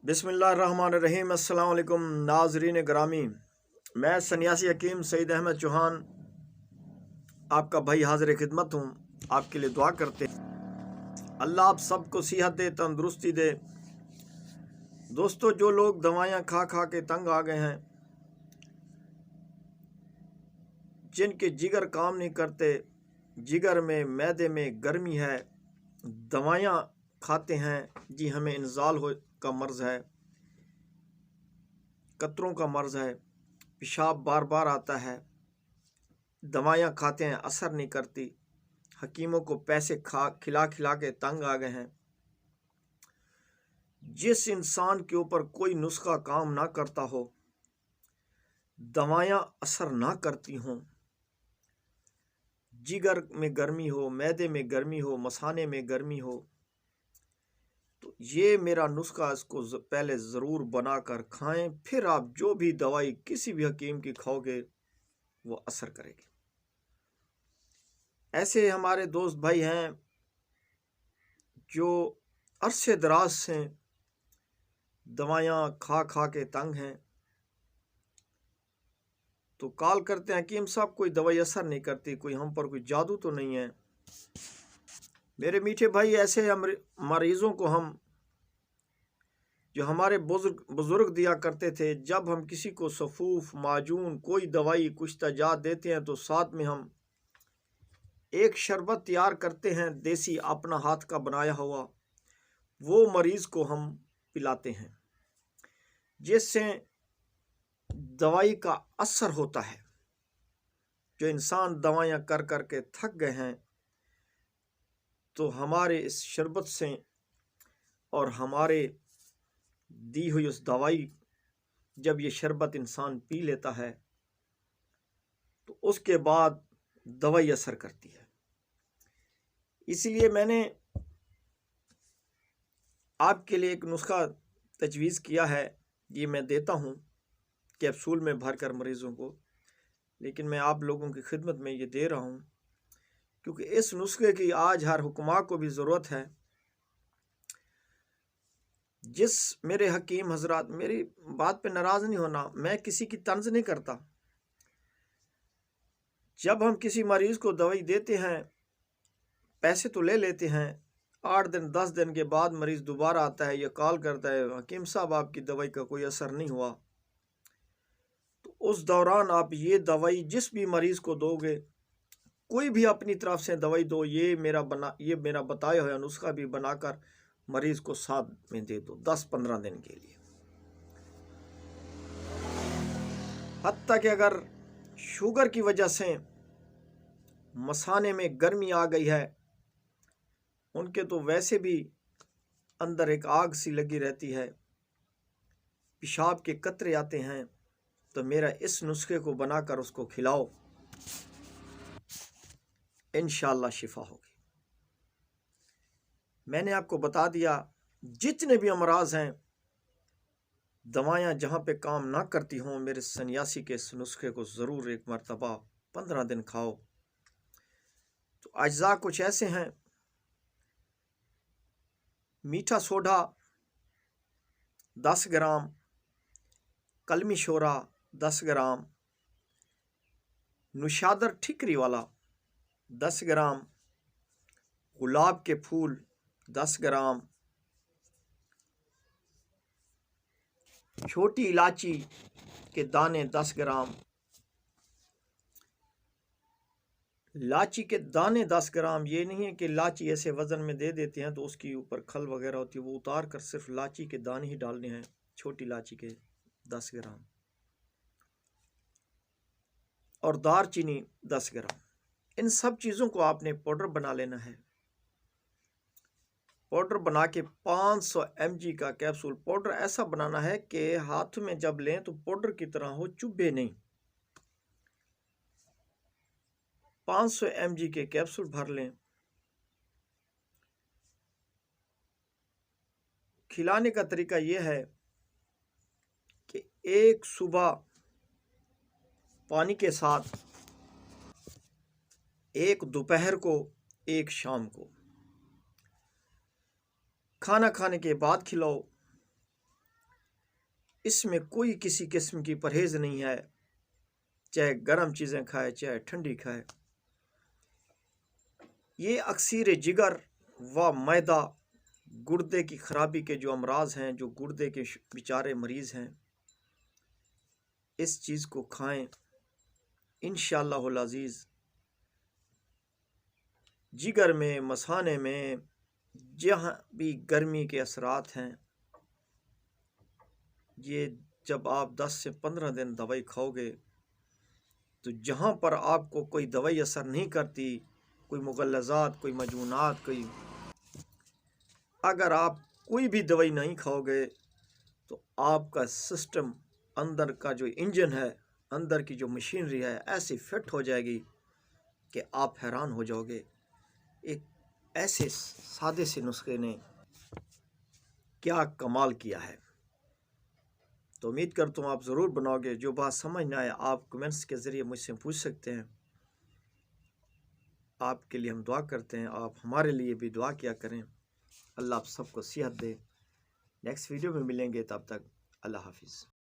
बिस्मिल्लाहिर्रहमानिर्रहीम। अस्सलाम वालेकुम नाज़रीन ग्रामी, मैं सन्यासी हकीम सईद अहमद चौहान आपका भाई हाजिर खिदमत हूँ। आपके लिए दुआ करते हैं अल्लाह आप सबको सेहत दे, तंदुरुस्ती दे। दोस्तों, जो लोग दवाइयाँ खा खा के तंग आ गए हैं, जिनके जिगर काम नहीं करते, जिगर में मैदे में गर्मी है, दवाइयाँ खाते हैं, जी हमें इंजाल का मर्ज़ है, कतरों का मर्ज़ है, पेशाब बार बार आता है, दवाइयाँ खाते हैं असर नहीं करती, हकीमों को पैसे खिला खिला के तंग आ गए हैं। जिस इंसान के ऊपर कोई नुस्खा काम ना करता हो, दवाइयाँ असर ना करती हों, जिगर में गर्मी हो, मैदे में गर्मी हो, मसाने में गर्मी हो, तो ये मेरा नुस्खा, इसको पहले ज़रूर बनाकर खाएं, फिर आप जो भी दवाई किसी भी हकीम की खाओगे वो असर करेगी। ऐसे हमारे दोस्त भाई हैं जो अरसे दराज से दवाइयाँ खा खा के तंग हैं, तो कॉल करते हैं हकीम साहब कोई दवाई असर नहीं करती, कोई हम पर कोई जादू तो नहीं है। मेरे मीठे भाई, ऐसे मरीज़ों को हम, जो हमारे बुजुर्ग दिया करते थे, जब हम किसी को सफूफ, माजून, कोई दवाई, कुछ तजात देते हैं तो साथ में हम एक शरबत तैयार करते हैं, देसी अपना हाथ का बनाया हुआ, वो मरीज़ को हम पिलाते हैं, जिससे दवाई का असर होता है। जो इंसान दवाइयाँ कर कर के थक गए हैं, तो हमारे इस शरबत से और हमारे दी हुई उस दवाई, जब ये शरबत इंसान पी लेता है तो उसके बाद दवाई असर करती है। इसलिए मैंने आपके लिए एक नुस्खा तजवीज़ किया है, ये मैं देता हूँ कैप्सूल में भरकर मरीज़ों को, लेकिन मैं आप लोगों की खिदमत में ये दे रहा हूँ क्योंकि इस नुस्खे की आज हर हुक्मा को भी ज़रूरत है। जिस मेरे हकीम हजरात, मेरी बात पे नाराज़ नहीं होना, मैं किसी की तंज नहीं करता। जब हम किसी मरीज़ को दवाई देते हैं, पैसे तो ले लेते हैं, 8 दिन 10 दिन के बाद मरीज़ दोबारा आता है, ये कॉल करता है, हकीम साहब आपकी दवाई का कोई असर नहीं हुआ। तो उस दौरान आप ये दवाई जिस भी मरीज़ को दोगे, कोई भी अपनी तरफ से दवाई दो, ये मेरा बताया हुआ नुस्खा भी बनाकर मरीज़ को साथ में दे दो 10-15 दिन के लिए। हत्ता कि अगर शुगर की वजह से मसाने में गर्मी आ गई है, उनके तो वैसे भी अंदर एक आग सी लगी रहती है, पेशाब के कतरे आते हैं, तो मेरा इस नुस्खे को बनाकर उसको खिलाओ, इंशाअल्लाह शिफा होगी। मैंने आपको बता दिया, जितने भी अमराज हैं, दवाइयाँ जहाँ पे काम ना करती हों, मेरे सन्यासी के इस नुस्खे को ज़रूर एक मरतबा 15 दिन खाओ। तो अज्जा कुछ ऐसे हैं: मीठा सोडा 10 ग्राम, कलमी शोरा 10 ग्राम, नुशादर ठिकरी वाला 10 ग्राम, गुलाब के फूल 10 ग्राम, छोटी इलायची के दाने 10 ग्राम, इलायची के दाने 10 ग्राम। ये नहीं है कि इलायची ऐसे वज़न में दे देते हैं तो उसकी ऊपर खल वगैरह होती है, वो उतार कर सिर्फ इलायची के दाने ही डालने हैं, छोटी इलायची के 10 ग्राम, और दारचीनी 10 ग्राम। इन सब चीज़ों को आपने पाउडर बना लेना है। पाउडर बना के 500 mg का कैप्सूल, पाउडर ऐसा बनाना है कि हाथ में जब लें तो पाउडर की तरह हो, चुभे नहीं। 500 mg के कैप्सूल भर लें। खिलाने का तरीका यह है कि एक सुबह पानी के साथ, एक दोपहर को, एक शाम को, खाना खाने के बाद खिलाओ। इसमें कोई किसी किस्म की परहेज़ नहीं है, चाहे गर्म चीज़ें खाए चाहे ठंडी खाए। ये अक्सीर जिगर व मैदा, गुर्दे की खराबी के जो अमराज हैं, जो गुर्दे के बेचारे मरीज़ हैं, इस चीज़ को खाएं। इंशाअल्लाहुल अज़ीज़ जिगर में, मसाने में, जहाँ भी गर्मी के असरात हैं, ये जब आप 10 से 15 दिन दवाई खाओगे तो जहाँ पर आपको कोई दवाई असर नहीं करती, कोई मुगल्लज़ात, कोई मजूनात, कोई, अगर आप कोई भी दवाई नहीं खाओगे तो आपका सिस्टम, अंदर का जो इंजन है, अंदर की जो मशीनरी है, ऐसी फिट हो जाएगी कि आप हैरान हो जाओगे। एक ऐसे सादे से नुस्खे ने क्या कमाल किया है। तो उम्मीद करता हूँ आप ज़रूर बनाओगे। जो बात समझ ना आए आप कमेंट्स के ज़रिए मुझसे पूछ सकते हैं। आपके लिए हम दुआ करते हैं, आप हमारे लिए भी दुआ किया करें। अल्लाह आप सबको सेहत दे। नेक्स्ट वीडियो में मिलेंगे, तब तक अल्लाह हाफिज़।